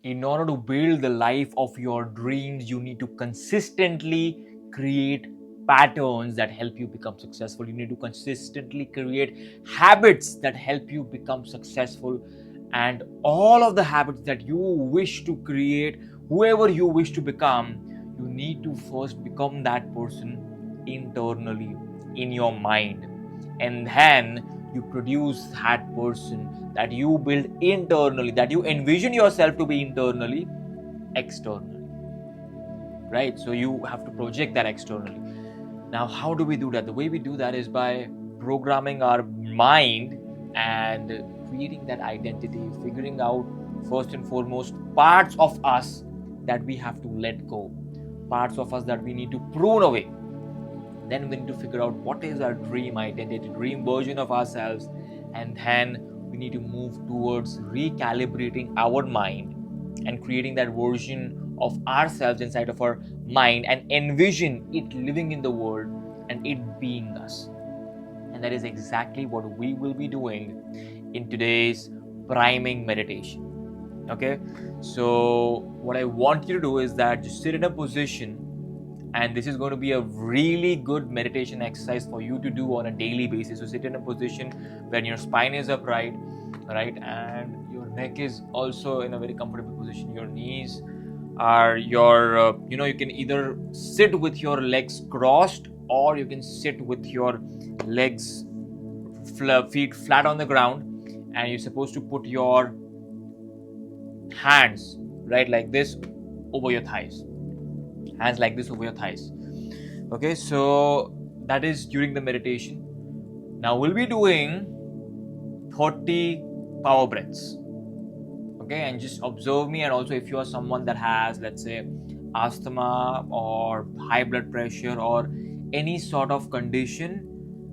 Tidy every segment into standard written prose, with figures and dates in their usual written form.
In order to build the life of your dreams, you need to consistently create patterns that help you become successful. You need to consistently create habits that help you become successful. And all of the habits that you wish to create, whoever you wish to become, you need to first become that person internally in your mind. And then you produce that person that you build internally, that you envision yourself to be internally, externally, right? So you have to project that externally. Now, how do we do that? The way we do that is by programming our mind and creating that identity, figuring out first and foremost parts of us that we have to let go, parts of us that we need to prune away. Then we need to figure out what is our dream identity, dream version of ourselves, and then we need to move towards recalibrating our mind and creating that version of ourselves inside of our mind and envision it living in the world and it being us. And that is exactly what we will be doing in today's priming meditation. Okay, so what I want you to do is that just sit in a position, and this is going to be a really good meditation exercise for you to do on a daily basis. So sit in a position when your spine is upright, right, and your neck is also in a very comfortable position. Your knees are you can either sit with your legs crossed, or you can sit with your legs feet flat on the ground, and you're supposed to put your hands right like this over your thighs, hands like this over your thighs. Okay, so that is during the meditation. Now we'll be doing 30 power breaths. Okay, and just observe me. And also, if you are someone that has, let's say, asthma or high blood pressure or any sort of condition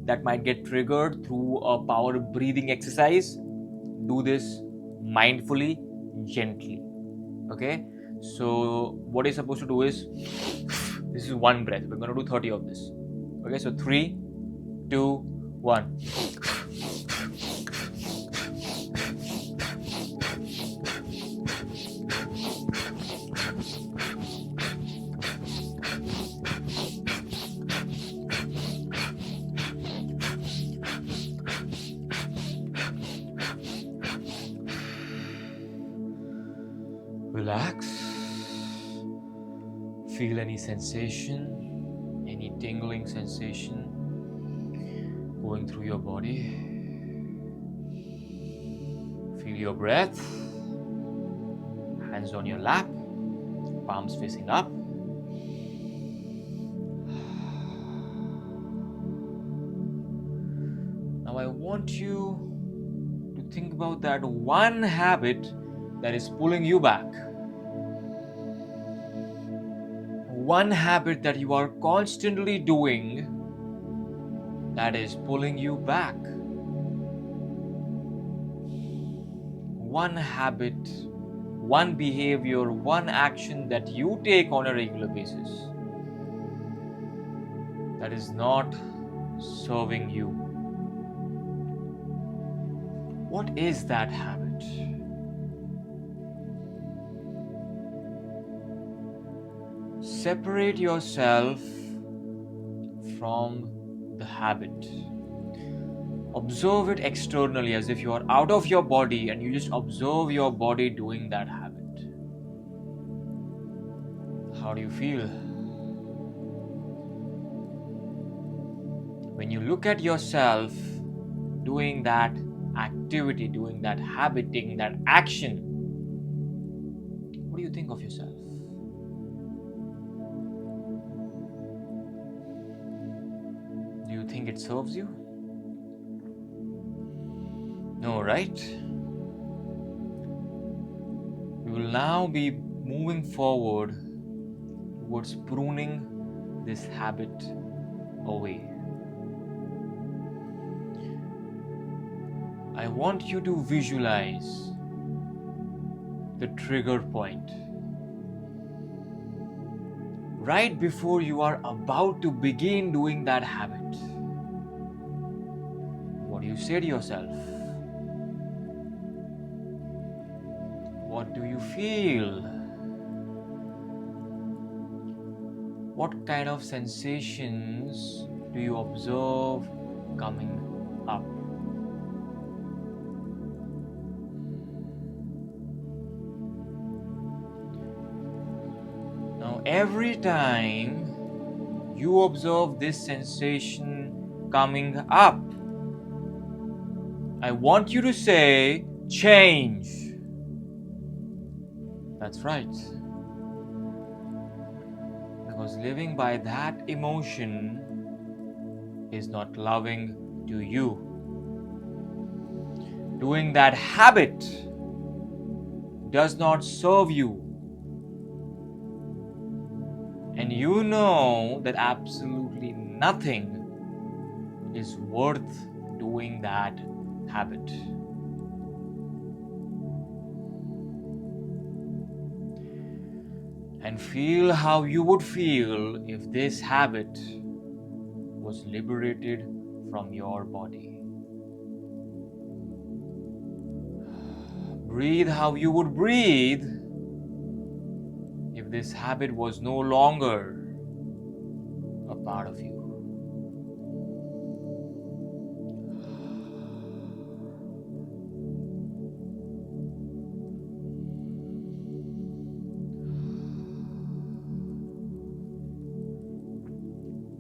that might get triggered through a power breathing exercise, do this mindfully, gently. Okay, so what you're supposed to do is, this is one breath. We're going to do 30 of this. Okay, so 3, 2, 1. Relax. Feel any sensation, any tingling sensation going through your body. Feel your breath. Hands on your lap, palms facing up. Now I want you to think about that one habit that is pulling you back. One habit that you are constantly doing that is pulling you back. One habit, one behavior, one action that you take on a regular basis that is not serving you. What is that habit? Separate yourself from the habit. Observe it externally as if you are out of your body and you just observe your body doing that habit. How do you feel? When you look at yourself doing that activity, doing that habit, taking that action, what do you think of yourself? Do you think it serves you? No, right? We will now be moving forward towards pruning this habit away. I want you to visualize the trigger point. Right before you are about to begin doing that habit, what do you say to yourself? What What do you feel? What kind of sensations do you observe coming up? Now, every time you observe this sensation coming up, I want you to say, change. That's right. Because living by that emotion is not loving to you. Doing that habit does not serve you. And you know that absolutely nothing is worth doing that habit. And feel how you would feel if this habit was liberated from your body. Breathe how you would breathe if this habit was no longer a part of you.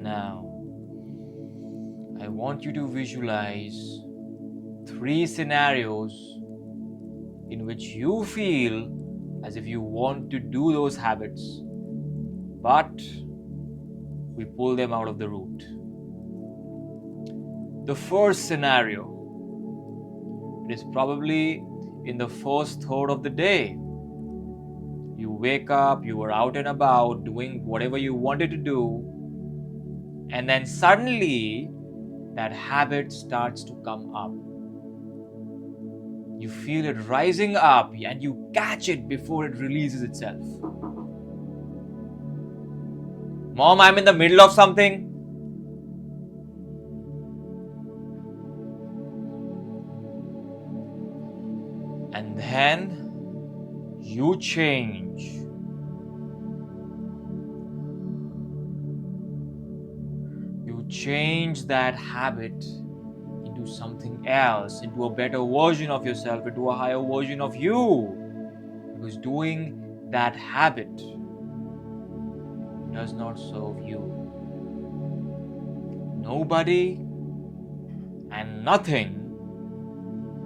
Now, I want you to visualize 3 scenarios in which you feel as if you want to do those habits, but we pull them out of the root. The first scenario, it is probably in the first third of the day. You wake up, you were out and about doing whatever you wanted to do, and then suddenly that habit starts to come up. You feel it rising up and you catch it before it releases itself. Mom, I'm in the middle of something. And then you change. You change that habit into something else, into a better version of yourself, into a higher version of you. Because doing that habit does not serve you. Nobody and nothing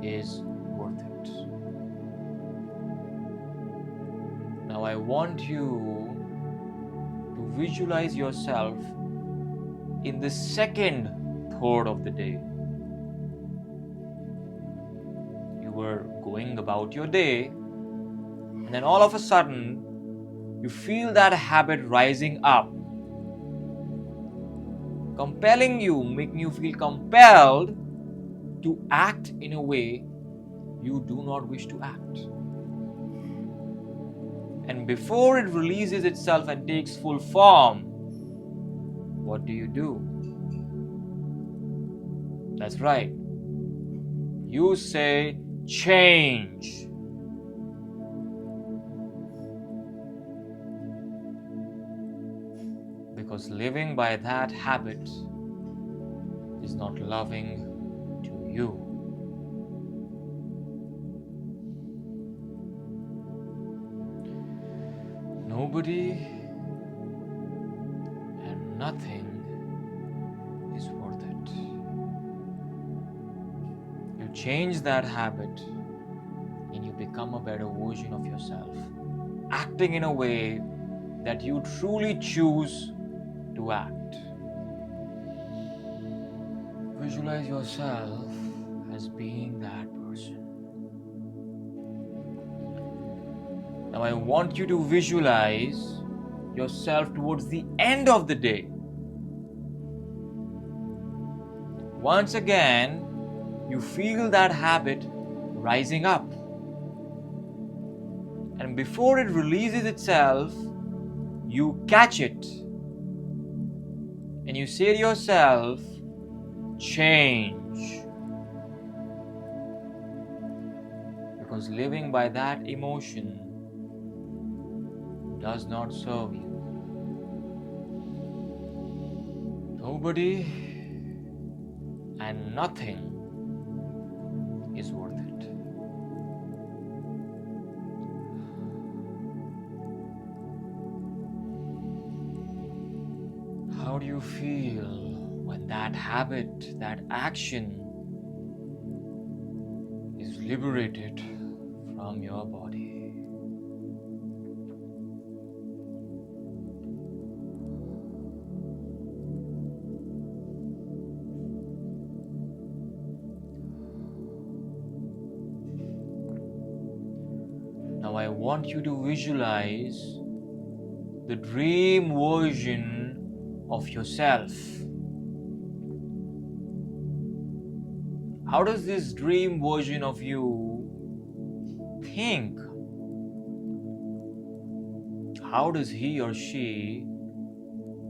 is worth it. Now I want you to visualize yourself in the second third of the day. You were going about your day, and then all of a sudden, you feel that habit rising up, compelling you, making you feel compelled to act in a way you do not wish to act. And before it releases itself and takes full form, what do? That's right. You say, change. Because living by that habit is not loving to you. Nobody and nothing is worth it. You change that habit and you become a better version of yourself, acting in a way that you truly choose to act. Visualize yourself as being that person. Now I want you to visualize yourself towards the end of the day. Once again, you feel that habit rising up. And before it releases itself, you catch it. And you say to yourself, change. Because living by that emotion does not serve you. Nobody and nothing is worth it. How do you feel when that habit, that action is liberated from your body? Now I want you to visualize the dream version of yourself. How does this dream version of you think? How does he or she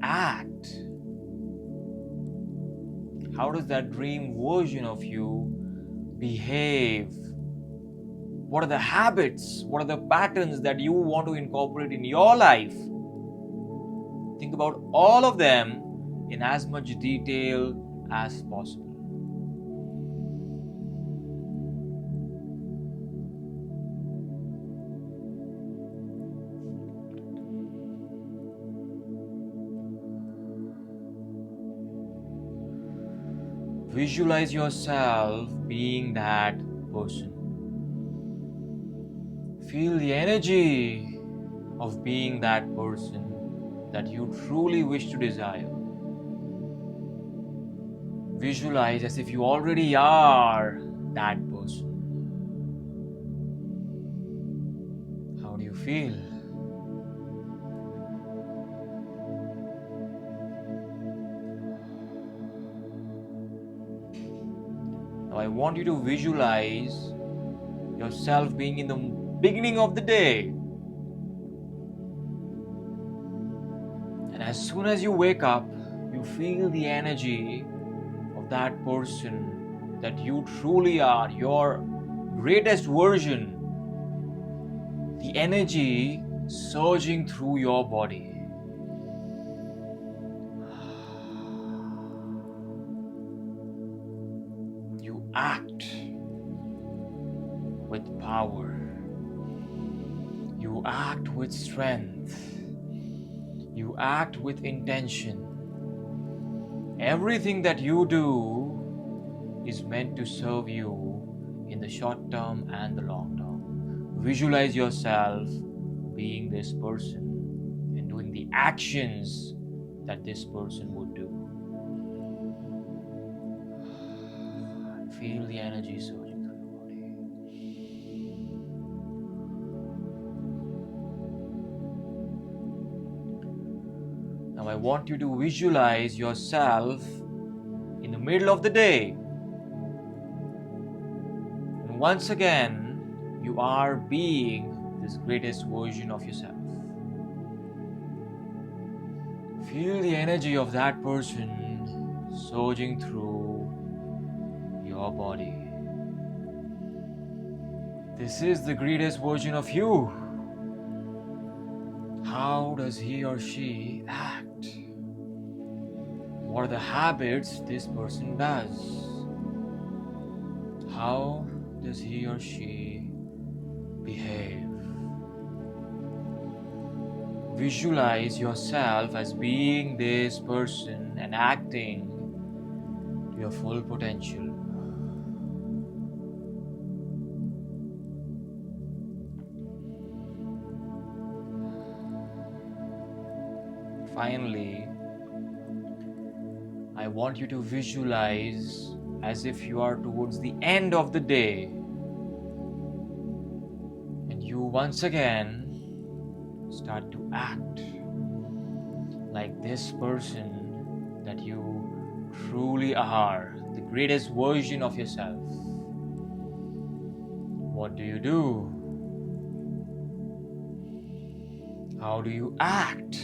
act? How does that dream version of you behave? What are the habits? What are the patterns that you want to incorporate in your life? Think about all of them in as much detail as possible. Visualize yourself being that person. Feel the energy of being that person that you truly wish to desire. Visualize as if you already are that person. How do you feel? Now I want you to visualize yourself being in the beginning of the day. And as soon as you wake up, you feel the energy of that person that you truly are, your greatest version. The energy surging through your body. You act with power. You act with strength. You act with intention. Everything that you do is meant to serve you in the short term and the long term. Visualize yourself being this person and doing the actions that this person would do. Feel the energy surging through your body. Now I want you to visualize yourself in the middle of the day. And once again, you are being this greatest version of yourself. Feel the energy of that person surging through your body. This is the greatest version of you. How does he or she act? What are the habits this person does? How does he or she behave? Visualize yourself as being this person and acting to your full potential. Finally, I want you to visualize as if you are towards the end of the day and you once again start to act like this person that you truly are, the greatest version of yourself. What do you do? How do you act?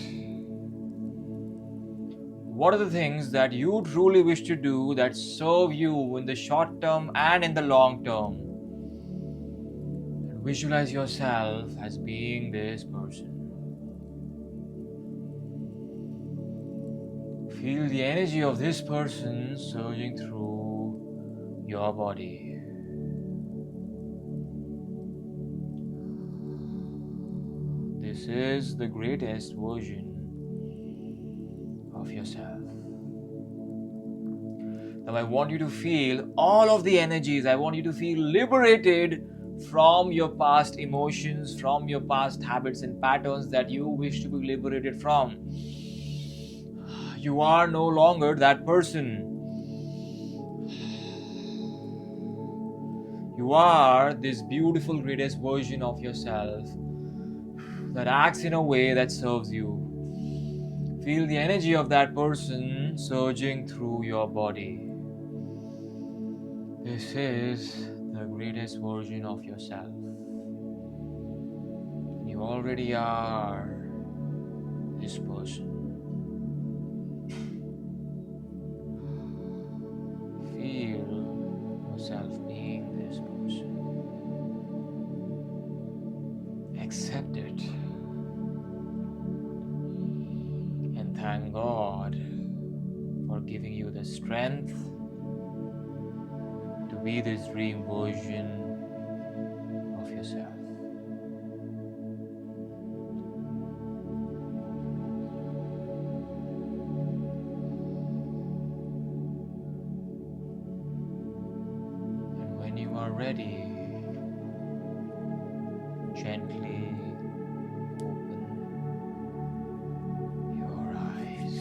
What are the things that you truly wish to do that serve you in the short term and in the long term? Visualize yourself as being this person. Feel the energy of this person surging through your body. This is the greatest version of yourself. Now I want you to feel all of the energies. I want you to feel liberated from your past emotions, from your past habits and patterns that you wish to be liberated from. You are no longer that person. You are this beautiful, greatest version of yourself that acts in a way that serves you. Feel the energy of that person surging through your body. This is the greatest version of yourself. You already are this person. Feel yourself being this person. Accept it. And thank God for giving you the strength to be this dream version of yourself. And when you are ready, gently open your eyes.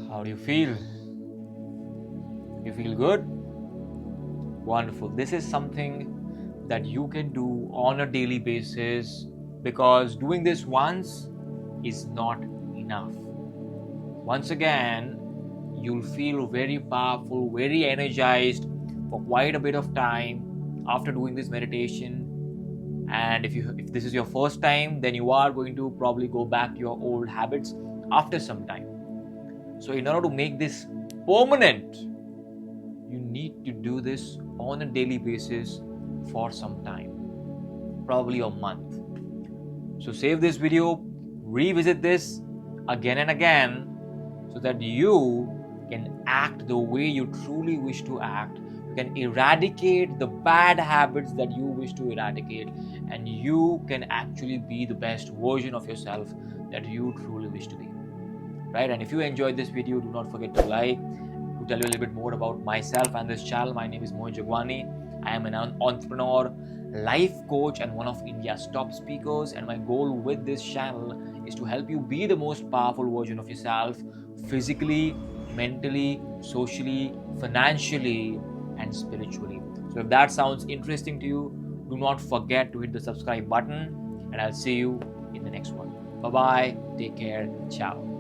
How do you feel? You feel good? Wonderful. This is something that you can do on a daily basis, because doing this once is not enough. Once again, you'll feel very powerful, very energized for quite a bit of time after doing this meditation. And if this is your first time, then you are going to probably go back to your old habits after some time. So in order to make this permanent, you need to do this on a daily basis for some time, probably a month. So save this video, revisit this again and again, so that you can act the way you truly wish to act. You can eradicate the bad habits that you wish to eradicate, and you can actually be the best version of yourself that you truly wish to be. Right? And if you enjoyed this video, do not forget to like. To tell you a little bit more about myself and this channel, my name is Mohit Jagwani. I am an entrepreneur, life coach, and one of India's top speakers. And my goal with this channel is to help you be the most powerful version of yourself, physically, mentally, socially, financially, and spiritually. So if that sounds interesting to you, do not forget to hit the subscribe button, and I'll see you in the next one. Bye-bye. Take care. Ciao.